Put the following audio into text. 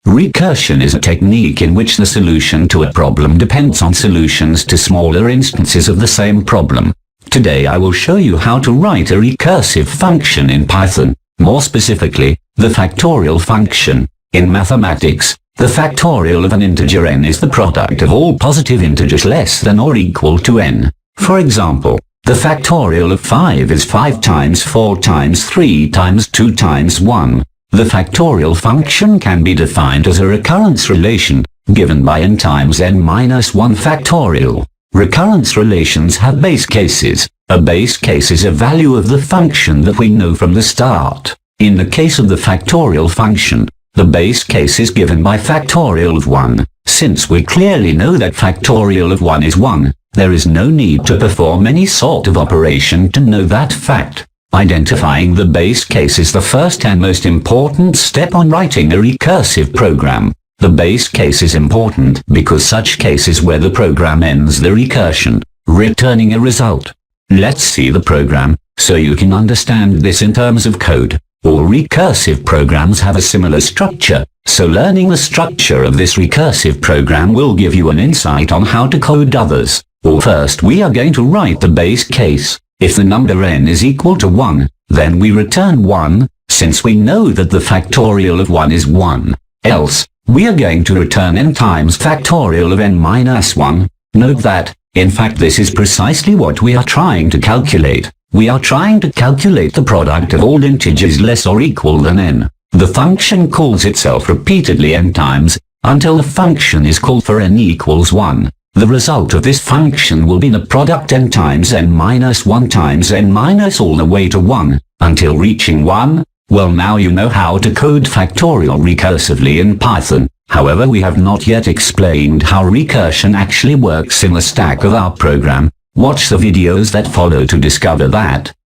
Recursion is a technique in which the solution to a problem depends on solutions to smaller instances of the same problem. Today I will show you how to write a recursive function in Python, more specifically, the factorial function. In mathematics, the factorial of an integer n is the product of all positive integers less than or equal to n. For example, the factorial of 5 is 5 times 4 times 3 times 2 times 1. The factorial function can be defined as a recurrence relation, given by n times n minus 1 factorial. Recurrence relations have base cases. A base case is a value of the function that we know from the start. In the case of the factorial function, the base case is given by factorial of 1. Since we clearly know that factorial of 1 is 1, there is no need to perform any sort of operation to know that fact. Identifying the base case is the first and most important step on writing a recursive program. The base case is important because such cases where the program ends the recursion, returning a result. Let's see the program, so you can understand this in terms of code. All recursive programs have a similar structure, so learning the structure of this recursive program will give you an insight on how to code others. First we are going to write the base case. If the number n is equal to 1, then we return 1, since we know that the factorial of 1 is 1. Else, we are going to return n times factorial of n minus 1. Note that, in fact, this is precisely what we are trying to calculate. We are trying to calculate the product of all integers less or equal than n. The function calls itself repeatedly n times, until the function is called for n equals 1. The result of this function will be the product n times n minus 1 times n minus all the way to 1, until reaching 1. Well, now you know how to code factorial recursively in Python. However, we have not yet explained how recursion actually works in the stack of our program. Watch the videos that follow to discover that.